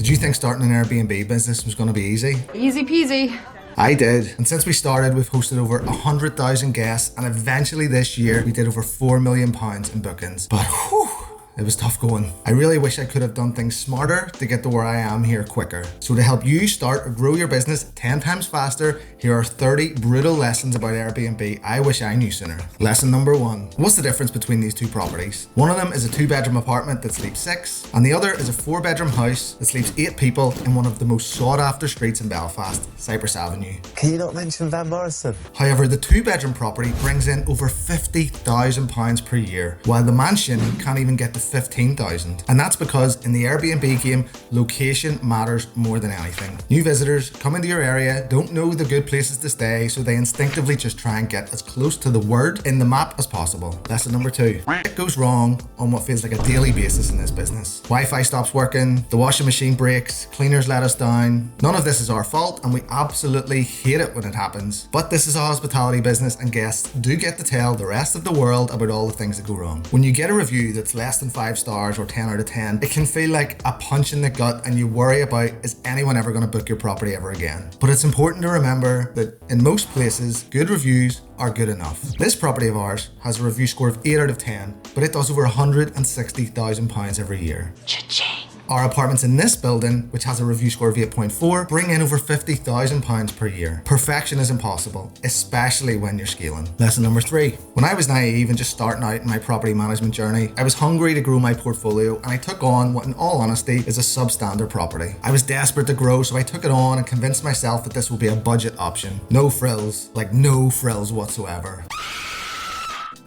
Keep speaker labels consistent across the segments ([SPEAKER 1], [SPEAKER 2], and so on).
[SPEAKER 1] Did you think starting an Airbnb business was going to be easy?
[SPEAKER 2] Easy peasy.
[SPEAKER 1] I did. And since we started, we've hosted over 100,000 guests, and eventually this year we did over £4 million in bookings. But whew, it was tough going. I really wish I could have done things smarter to get to where I am here quicker. So to help you start or grow your business 10 times faster, here are 30 brutal lessons about Airbnb I wish I knew sooner. Lesson number 1. What's the difference between these two properties? One of them is a 2-bedroom apartment that sleeps 6, and the other is a 4-bedroom house that sleeps 8 people in one of the most sought after streets in Belfast, Cypress Avenue.
[SPEAKER 3] Can you not mention Van Morrison?
[SPEAKER 1] However, the 2-bedroom property brings in over £50,000 per year, while the mansion can't even get to 15,000. And that's because in the Airbnb game, location matters more than anything. New visitors come into your area, don't know the good places to stay, so they instinctively just try and get as close to the word in the map as possible. Lesson number 2. It goes wrong on what feels like a daily basis in this business. Wi-Fi stops working, the washing machine breaks, cleaners let us down. None of this is our fault, and we absolutely hate it when it happens. But this is a hospitality business, and guests do get to tell the rest of the world about all the things that go wrong. When you get a review that's less than 5 stars or 10 out of 10, it can feel like a punch in the gut, and you worry about, is anyone ever going to book your property ever again? But it's important to remember that in most places, good reviews are good enough. This property of ours has a review score of 8 out of 10, but it does over £160,000 every year.
[SPEAKER 2] Cha-ching.
[SPEAKER 1] Our apartments in this building, which has a review score of 8.4, bring in over £50,000 per year. Perfection is impossible, especially when you're scaling. Lesson number 3. When I was naive and just starting out in my property management journey, I was hungry to grow my portfolio, and I took on what in all honesty is a substandard property. I was desperate to grow, so I took it on and convinced myself that this would be a budget option. No frills, like no frills whatsoever.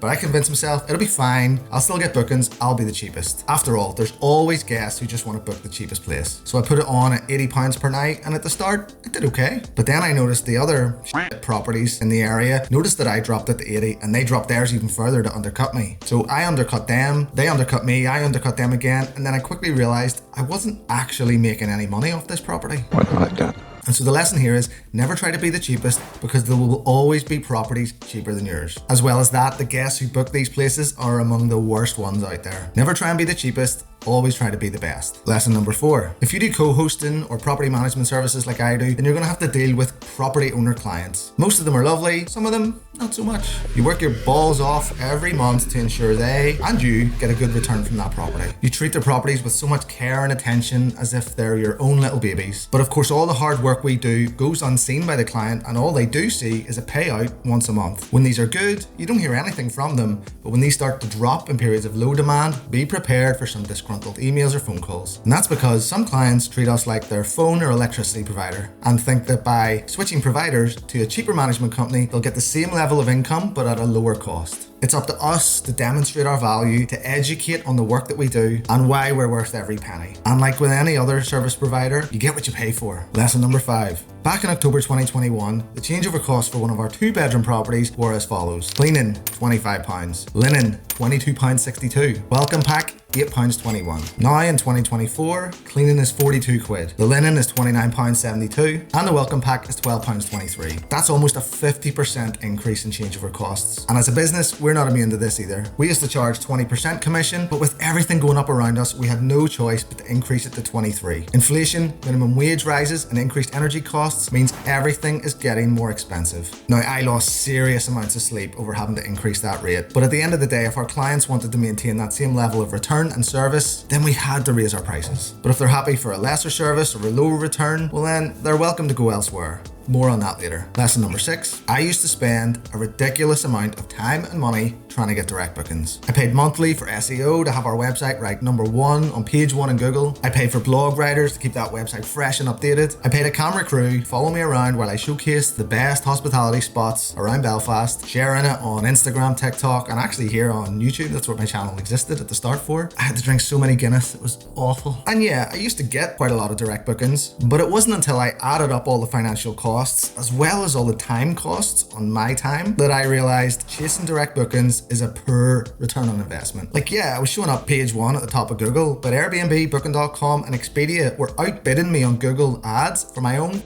[SPEAKER 1] But I convinced myself it'll be fine, I'll still get bookings, I'll be the cheapest. After all, there's always guests who just want to book the cheapest place. So I put it on at £80 per night, and at the start, it did okay. But then I noticed the other properties in the area noticed that I dropped it to 80, and they dropped theirs even further to undercut me. So I undercut them, they undercut me, I undercut them again, and then I quickly realized I wasn't actually making any money off this property.
[SPEAKER 3] What like that?
[SPEAKER 1] And so the lesson here is never try to be the cheapest, because there will always be properties cheaper than yours. As well as that, the guests who book these places are among the worst ones out there. Never try and be the cheapest, always try to be the best. Lesson number 4. If you do co-hosting or property management services like I do, then you're going to have to deal with property owner clients. Most of them are lovely, some of them not so much. You work your balls off every month to ensure they and you get a good return from that property. You treat their properties with so much care and attention as if they're your own little babies. But of course, all the hard work we do goes unseen by the client, and all they do see is a payout once a month. When these are good, you don't hear anything from them, but when these start to drop in periods of low demand, be prepared for some disgruntled emails or phone calls. And that's because some clients treat us like their phone or electricity provider and think that by switching providers to a cheaper management company, they'll get the same level of income but at a lower cost. It's up to us to demonstrate our value, to educate on the work that we do and why we're worth every penny. And like with any other service provider, you get what you pay for. Lesson number 5. Back in October 2021, the changeover costs for one of our 2-bedroom properties were as follows. Cleaning, £25. Linen, £22.62. Welcome pack, £8.21. Now in 2024, cleaning is 42 quid. The linen is £29.72 and the welcome pack is £12.23. That's almost a 50% increase in changeover costs. And as a business, we're not immune to this either. We used to charge 20% commission, but with everything going up around us, we had no choice but to increase it to 23. Inflation, minimum wage rises, and increased energy costs means everything is getting more expensive. Now, I lost serious amounts of sleep over having to increase that rate, but at the end of the day, if our clients wanted to maintain that same level of return and service, then we had to raise our prices. But if they're happy for a lesser service or a lower return, well then, they're welcome to go elsewhere. More on that later. Lesson number 6. I used to spend a ridiculous amount of time and money trying to get direct bookings. I paid monthly for SEO to have our website ranked number 1 on page 1 in Google. I paid for blog writers to keep that website fresh and updated. I paid a camera crew to follow me around while I showcased the best hospitality spots around Belfast, sharing it on Instagram, TikTok, and actually here on YouTube. That's what my channel existed at the start for. I had to drink so many Guinness, it was awful. And yeah, I used to get quite a lot of direct bookings, but it wasn't until I added up all the financial costs as well as all the time costs on my time that I realized chasing direct bookings is a poor return on investment. Like, yeah, I was showing up page 1 at the top of Google, but Airbnb, Booking.com and Expedia were outbidding me on Google ads for my own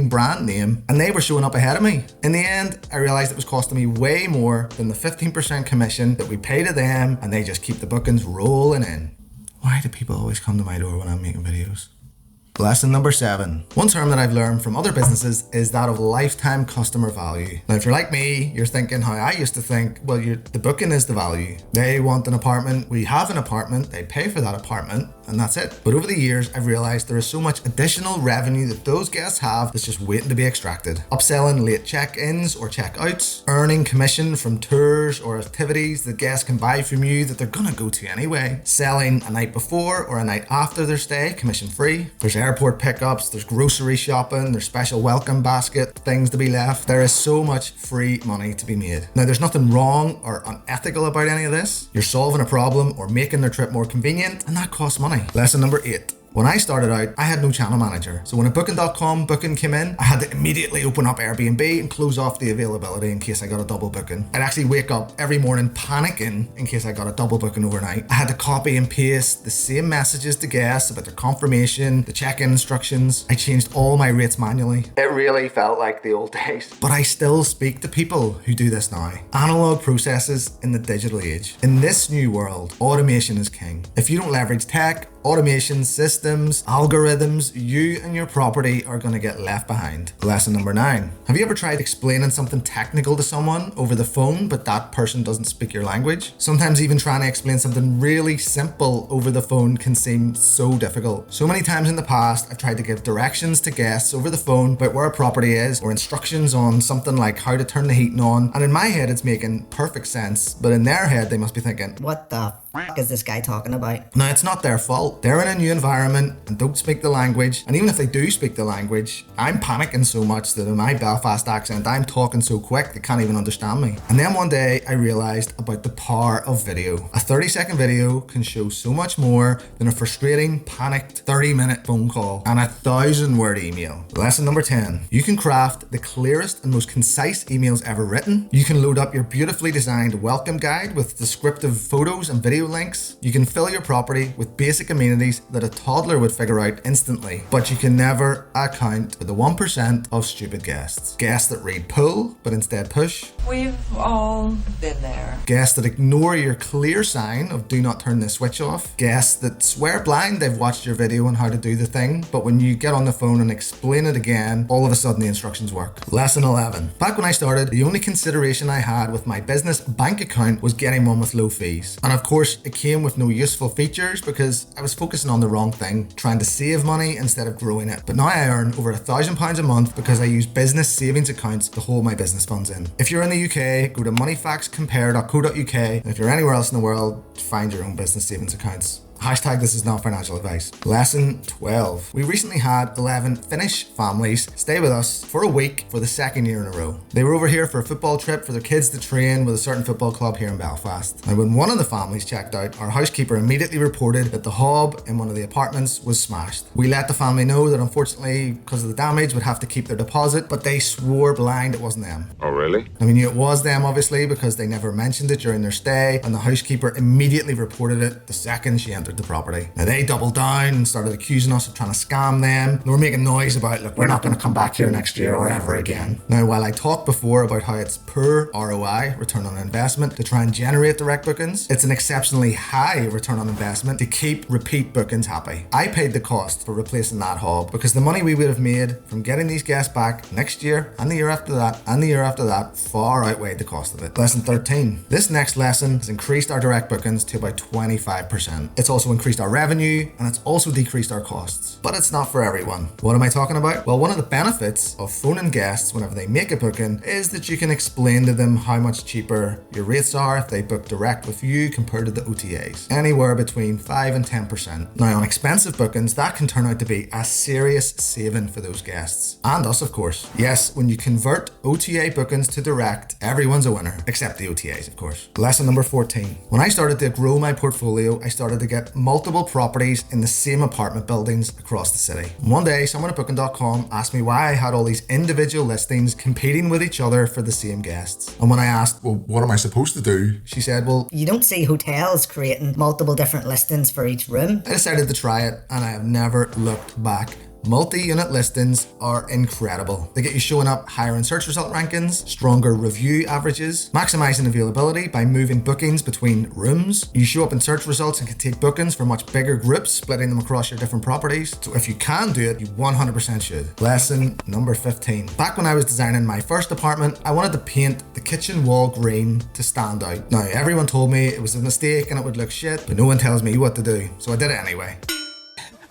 [SPEAKER 1] brand name, and they were showing up ahead of me. In the end, I realized it was costing me way more than the 15% commission that we pay to them, and they just keep the bookings rolling in. Why do people always come to my door when I'm making videos? Lesson number 7. One term that I've learned from other businesses is that of lifetime customer value. Now, if you're like me, you're thinking how I used to think, well, the booking is the value. They want an apartment, we have an apartment, they pay for that apartment, and that's it. But over the years, I've realized there is so much additional revenue that those guests have that's just waiting to be extracted. Upselling late check-ins or check-outs, earning commission from tours or activities that guests can buy from you that they're gonna go to anyway, selling a night before or a night after their stay, commission-free. There's airport pickups, there's grocery shopping, there's special welcome basket, things to be left. There is so much free money to be made. Now, there's nothing wrong or unethical about any of this. You're solving a problem or making their trip more convenient, and that costs money. Lesson number 8. When I started out, I had no channel manager. So when a booking.com booking came in, I had to immediately open up Airbnb and close off the availability in case I got a double booking. I'd actually wake up every morning panicking in case I got a double booking overnight. I had to copy and paste the same messages to guests about their confirmation, the check-in instructions. I changed all my rates manually. It really felt like the old days. But I still speak to people who do this now. Analog processes in the digital age. In this new world, automation is king. If you don't leverage tech, automation, systems, algorithms, you and your property are going to get left behind. Lesson number 9. Have you ever tried explaining something technical to someone over the phone, but that person doesn't speak your language? Sometimes even trying to explain something really simple over the phone can seem so difficult. So many times in the past, I've tried to give directions to guests over the phone about where a property is, or instructions on something like how to turn the heating on. And in my head, it's making perfect sense, but in their head, they must be thinking,
[SPEAKER 2] what the f is this guy talking about?
[SPEAKER 1] Now, it's not their fault. They're in a new environment and don't speak the language. And even if they do speak the language, I'm panicking so much that in my Belfast accent, I'm talking so quick they can't even understand me. And then one day I realized about the power of video. A 30-second video can show so much more than a frustrating, panicked 30-minute phone call and a 1,000-word email. Lesson number 10. You can craft the clearest and most concise emails ever written. You can load up your beautifully designed welcome guide with descriptive photos and video links. You can fill your property with basic amenities that a toddler would figure out instantly, but you can never account for the 1% of stupid guests. Guests that read pull, but instead push.
[SPEAKER 4] We've all been there.
[SPEAKER 1] Guests that ignore your clear sign of do not turn the switch off. Guests that swear blind they've watched your video on how to do the thing, but when you get on the phone and explain it again, all of a sudden the instructions work. Lesson 11. Back when I started, the only consideration I had with my business bank account was getting one with low fees. And of course, it came with no useful features because I was focusing on the wrong thing, trying to save money instead of growing it. But now I earn over £1,000 a month because I use business savings accounts to hold my business funds in. If you're in the UK, go to moneyfactscompare.co.uk, and if you're anywhere else in the world, find your own business savings accounts. Hashtag this is not financial advice. Lesson 12. We recently had 11 Finnish families stay with us for a week for the second year in a row. They were over here for a football trip for their kids to train with a certain football club here in Belfast. Now, when one of the families checked out, our housekeeper immediately reported that the hob in one of the apartments was smashed. We let the family know that unfortunately, because of the damage, would have to keep their deposit, but they swore blind it wasn't them.
[SPEAKER 5] Oh, really?
[SPEAKER 1] Now, we knew it was them, obviously, because they never mentioned it during their stay, and the housekeeper immediately reported it the second she entered the property. Now, they doubled down and started accusing us of trying to scam them. They were making noise about, look, we're not going to come back here next year or ever again. Now, while I talked before about how it's poor ROI, return on investment, to try and generate direct bookings, it's an exceptionally high return on investment to keep repeat bookings happy. I paid the cost for replacing that hob because the money we would have made from getting these guests back next year and the year after that and the year after that far outweighed the cost of it. Lesson 13. This next lesson has increased our direct bookings to about 25%. It's also increased our revenue, and it's also decreased our costs. But it's not for everyone. What am I talking about? Well, one of the benefits of phoning guests whenever they make a booking is that you can explain to them how much cheaper your rates are if they book direct with you compared to the OTAs. Anywhere between 5 and 10%. Now, on expensive bookings, that can turn out to be a serious saving for those guests. And us, of course. Yes, when you convert OTA bookings to direct, everyone's a winner. Except the OTAs, of course. Lesson number 14. When I started to grow my portfolio, I started to get multiple properties in the same apartment buildings across the city. One day, someone at booking.com asked me why I had all these individual listings competing with each other for the same guests. And when I asked, well, what am I supposed to do? She said, well,
[SPEAKER 2] you don't see hotels creating multiple different listings for each room.
[SPEAKER 1] I decided to try it, and I have never looked back. Multi-unit listings are incredible. They get you showing up higher in search result rankings, stronger review averages, maximizing availability by moving bookings between rooms. You show up in search results and can take bookings for much bigger groups, splitting them across your different properties. So if you can do it, you 100% should. Lesson number 15. Back when I was designing my first apartment, I wanted to paint the kitchen wall green to stand out. Now, everyone told me it was a mistake and it would look shit, but no one tells me what to do, so I did it anyway.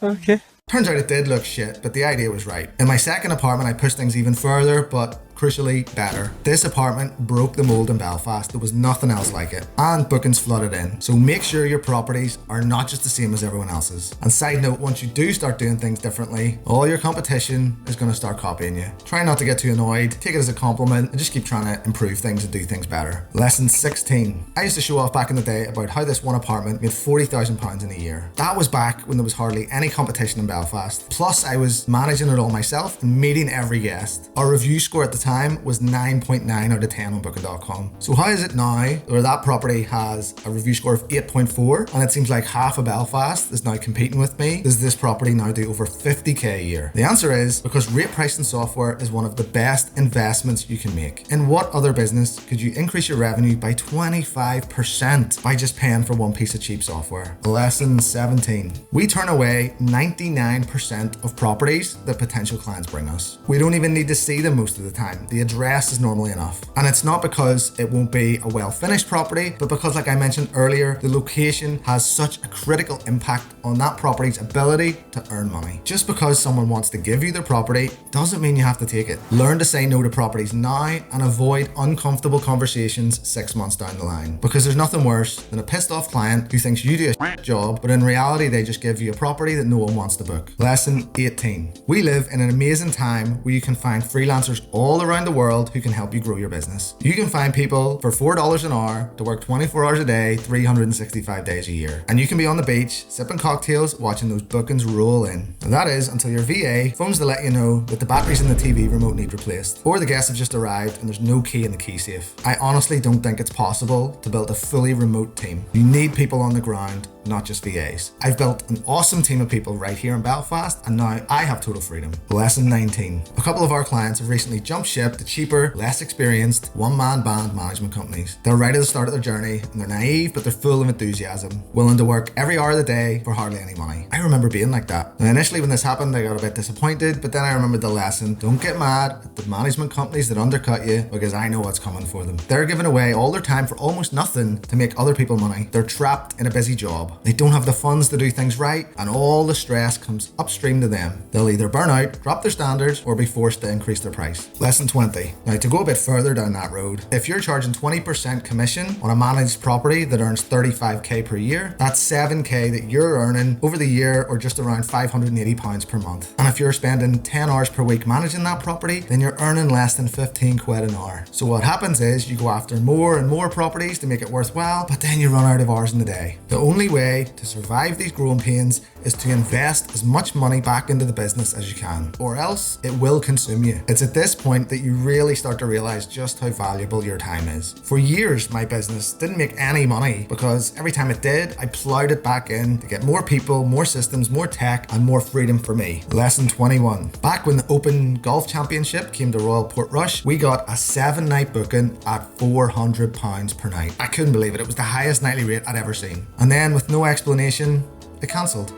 [SPEAKER 3] Okay.
[SPEAKER 1] Turns out it did look shit, but the idea was right. In my second apartment, I pushed things even further, but crucially better. This apartment broke the mold in Belfast. There was nothing else like it, and bookings flooded in. So make sure your properties are not just the same as everyone else's. And side note, once you do start doing things differently, all your competition is going to start copying you. Try not to get too annoyed, take it as a compliment, and just keep trying to improve things and do things better. Lesson 16. I used to show off back in the day about how this one apartment made £40,000 in a year. That was back when there was hardly any competition in Belfast. Plus, I was managing it all myself and meeting every guest. Our review score at the time was 9.9 out of 10 on booking.com. So how is it now where that property has a review score of 8.4 and it seems like half of Belfast is now competing with me? Does this property now do over 50k a year? The answer is because rate pricing software is one of the best investments you can make. In what other business could you increase your revenue by 25% by just paying for one piece of cheap software? Lesson 17. We turn away 99% of properties that potential clients bring us. We don't even need to see them most of the time. The address is normally enough. And it's not because it won't be a well-finished property, but because, like I mentioned earlier, the location has such a critical impact on that property's ability to earn money. Just because someone wants to give you their property doesn't mean you have to take it. Learn to say no to properties now and avoid uncomfortable conversations 6 months down the line. Because there's nothing worse than a pissed off client who thinks you do a shit job, but in reality they just give you a property that no one wants to book. Lesson 18. We live in an amazing time where you can find freelancers all around the world who can help you grow your business. You can find people for $4 an hour to work 24 hours a day, 365 days a year. And you can be on the beach, sipping cocktails, watching those bookings roll in. And that is until your VA phones to let you know that the batteries in the TV remote need replaced, or the guests have just arrived and there's no key in the key safe. I honestly don't think it's possible to build a fully remote team. You need people on the ground, not just VAs. I've built an awesome team of people right here in Belfast, and now I have total freedom. Lesson 19. A couple of our clients have recently jumped ship to cheaper, less experienced, one-man band management companies. They're right at the start of their journey, and they're naive, but they're full of enthusiasm, willing to work every hour of the day for hardly any money. I remember being like that. Now, initially when this happened, I got a bit disappointed, but then I remembered the lesson. Don't get mad at the management companies that undercut you, because I know what's coming for them. They're giving away all their time for almost nothing to make other people money. They're trapped in a busy job. They don't have the funds to do things right, and all the stress comes upstream to them. They'll either burn out, drop their standards, or be forced to increase their price. Lesson 20. Now, to go a bit further down that road, if you're charging 20% commission on a managed property that earns 35k per year, that's 7k that you're earning over the year, or just around £580 per month. And if you're spending 10 hours per week managing that property, then you're earning less than 15 quid an hour. So what happens is you go after more and more properties to make it worthwhile, but then you run out of hours in the day. The only way to survive these growing pains is to invest as much money back into the business as you can, or else it will consume you. It's at this point that you really start to realize just how valuable your time is. For years, my business didn't make any money because every time it did, I plowed it back in to get more people, more systems, more tech, and more freedom for me. Lesson 21. Back when the Open Golf Championship came to Royal Portrush, we got a 7-night booking at £400 per night. I couldn't believe it. It was the highest nightly rate I'd ever seen. And then with no explanation, they cancelled.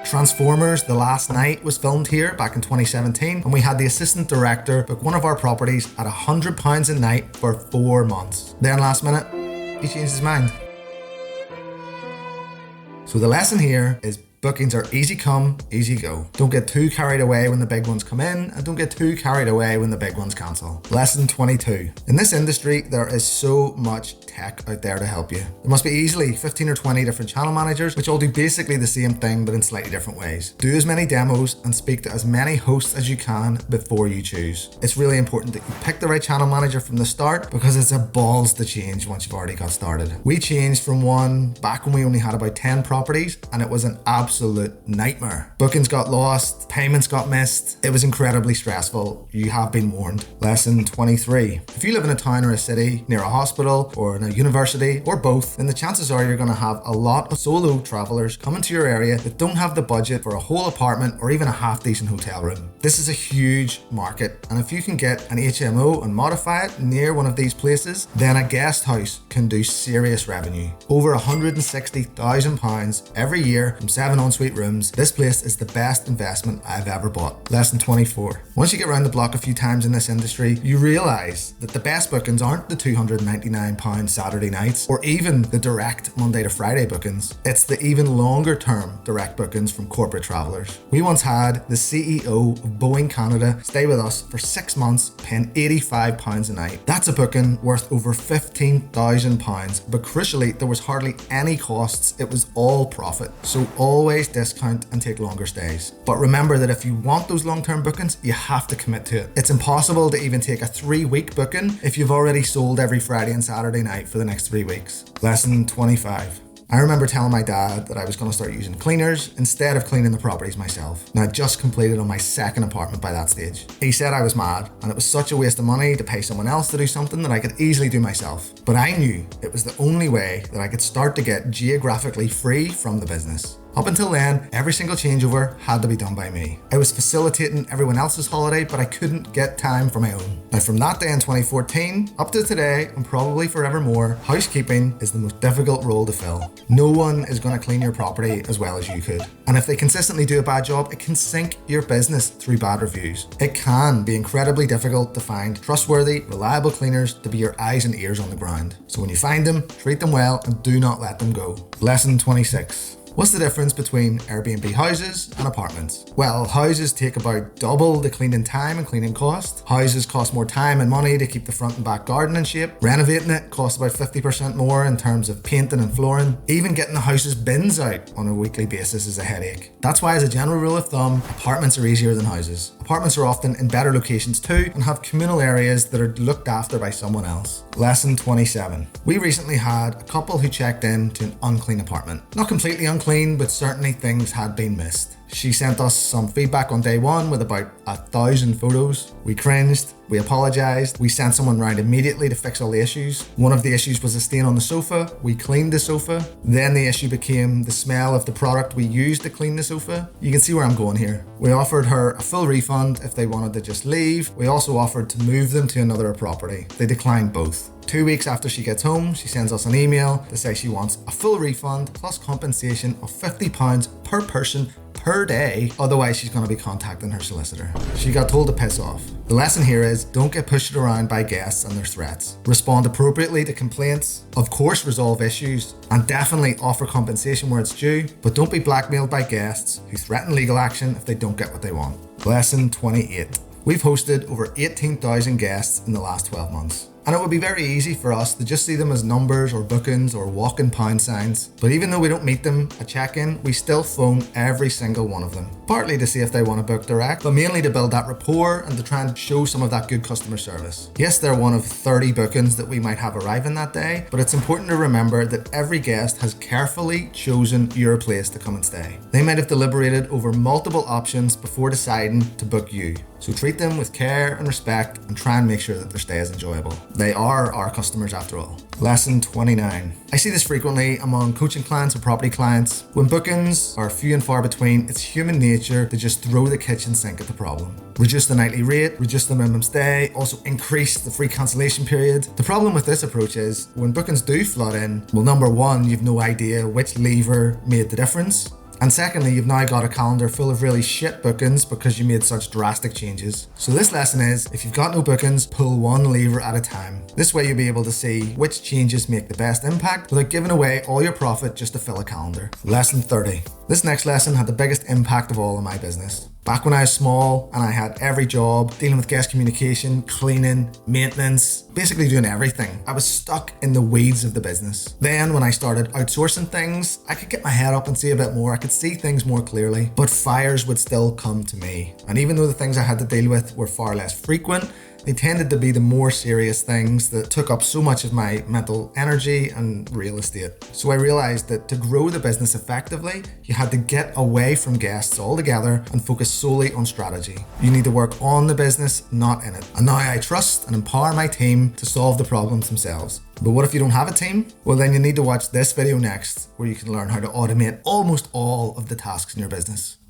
[SPEAKER 1] Transformers The Last Night was filmed here back in 2017, and we had the assistant director book one of our properties at £100 a night for 4 months. Then last minute, he changed his mind. So the lesson here is bookings are easy come, easy go. Don't get too carried away when the big ones come in, and don't get too carried away when the big ones cancel. Lesson 22. In this industry, there is so much tech out there to help you. There must be easily 15 or 20 different channel managers, which all do basically the same thing, but in slightly different ways. Do as many demos and speak to as many hosts as you can before you choose. It's really important that you pick the right channel manager from the start, because it's a balls to change once you've already got started. We changed from one back when we only had about 10 properties, and it was an absolute absolute nightmare. Bookings got lost, payments got missed. It was incredibly stressful. You have been warned. Lesson 23. If you live in a town or a city near a hospital or in a university or both, then the chances are you're going to have a lot of solo travelers coming to your area that don't have the budget for a whole apartment or even a half decent hotel room. This is a huge market, and if you can get an HMO and modify it near one of these places, then a guest house can do serious revenue. Over £160,000 every year from 7 ensuite rooms. This place is the best investment I've ever bought. Lesson 24. Once you get around the block a few times in this industry, you realise that the best bookings aren't the £299 Saturday nights or even the direct Monday to Friday bookings. It's the even longer term direct bookings from corporate travellers. We once had the CEO of Boeing Canada stay with us for 6 months paying £85 a night. That's a booking worth over £15,000, but crucially there was hardly any costs. It was all profit. So always discount and take longer stays. But remember that if you want those long-term bookings, you have to commit to it. It's impossible to even take a 3-week booking if you've already sold every Friday and Saturday night for the next 3 weeks. Lesson 25. I remember telling my dad that I was going to start using cleaners instead of cleaning the properties myself. And I just completed on my second apartment by that stage. He said I was mad and it was such a waste of money to pay someone else to do something that I could easily do myself. But I knew it was the only way that I could start to get geographically free from the business. Up until then, every single changeover had to be done by me. I was facilitating everyone else's holiday, but I couldn't get time for my own. Now from that day in 2014 up to today, and probably forevermore, housekeeping is the most difficult role to fill. No one is going to clean your property as well as you could. And if they consistently do a bad job, it can sink your business through bad reviews. It can be incredibly difficult to find trustworthy, reliable cleaners to be your eyes and ears on the ground. So when you find them, treat them well and do not let them go. Lesson 26. What's the difference between Airbnb houses and apartments? Well, houses take about double the cleaning time and cleaning cost. Houses cost more time and money to keep the front and back garden in shape. Renovating it costs about 50% more in terms of painting and flooring. Even getting the house's bins out on a weekly basis is a headache. That's why, as a general rule of thumb, apartments are easier than houses. Apartments are often in better locations too and have communal areas that are looked after by someone else. Lesson 27. We recently had a couple who checked in to an unclean apartment. Not completely unclean, but certainly things had been missed. She sent us some feedback on day one with about 1,000 photos. We cringed, we apologised, we sent someone round immediately to fix all the issues. One of the issues was a stain on the sofa. We cleaned the sofa. Then the issue became the smell of the product we used to clean the sofa. You can see where I'm going here. We offered her a full refund if they wanted to just leave. We also offered to move them to another property. They declined both. 2 weeks after she gets home, she sends us an email to say she wants a full refund plus compensation of £50 per person per day, otherwise she's going to be contacting her solicitor. She got told to piss off. The lesson here is don't get pushed around by guests and their threats. Respond appropriately to complaints, of course resolve issues, and definitely offer compensation where it's due, but don't be blackmailed by guests who threaten legal action if they don't get what they want. Lesson 28. We've hosted over 18,000 guests in the last 12 months. And it would be very easy for us to just see them as numbers or bookings or walking pound signs. But even though we don't meet them at check-in, we still phone every single one of them. Partly to see if they want to book direct, but mainly to build that rapport and to try and show some of that good customer service. Yes, they're one of 30 bookings that we might have arriving that day, but it's important to remember that every guest has carefully chosen your place to come and stay. They might have deliberated over multiple options before deciding to book you. So treat them with care and respect and try and make sure that their stay is enjoyable. They are our customers after all. Lesson 29. I see this frequently among coaching clients and property clients. When bookings are few and far between, it's human nature to just throw the kitchen sink at the problem. Reduce the nightly rate, reduce the minimum stay, also increase the free cancellation period. The problem with this approach is when bookings do flood in, well, number one, you've no idea which lever made the difference. And secondly, you've now got a calendar full of really shit bookings because you made such drastic changes. So this lesson is, if you've got no bookings, pull one lever at a time. This way you'll be able to see which changes make the best impact without giving away all your profit just to fill a calendar. Lesson 30. This next lesson had the biggest impact of all in my business. Back when I was small and I had every job, dealing with guest communication, cleaning, maintenance, basically doing everything, I was stuck in the weeds of the business. Then when I started outsourcing things, I could get my head up and see a bit more. I could see things more clearly, but fires would still come to me. And even though the things I had to deal with were far less frequent, They tended to be the more serious things that took up so much of my mental energy and real estate. So I realized that to grow the business effectively, you had to get away from guests altogether and focus solely on strategy. You need to work on the business, not in it. And now I trust and empower my team to solve the problems themselves. But what if you don't have a team? Well, then you need to watch this video next, where you can learn how to automate almost all of the tasks in your business.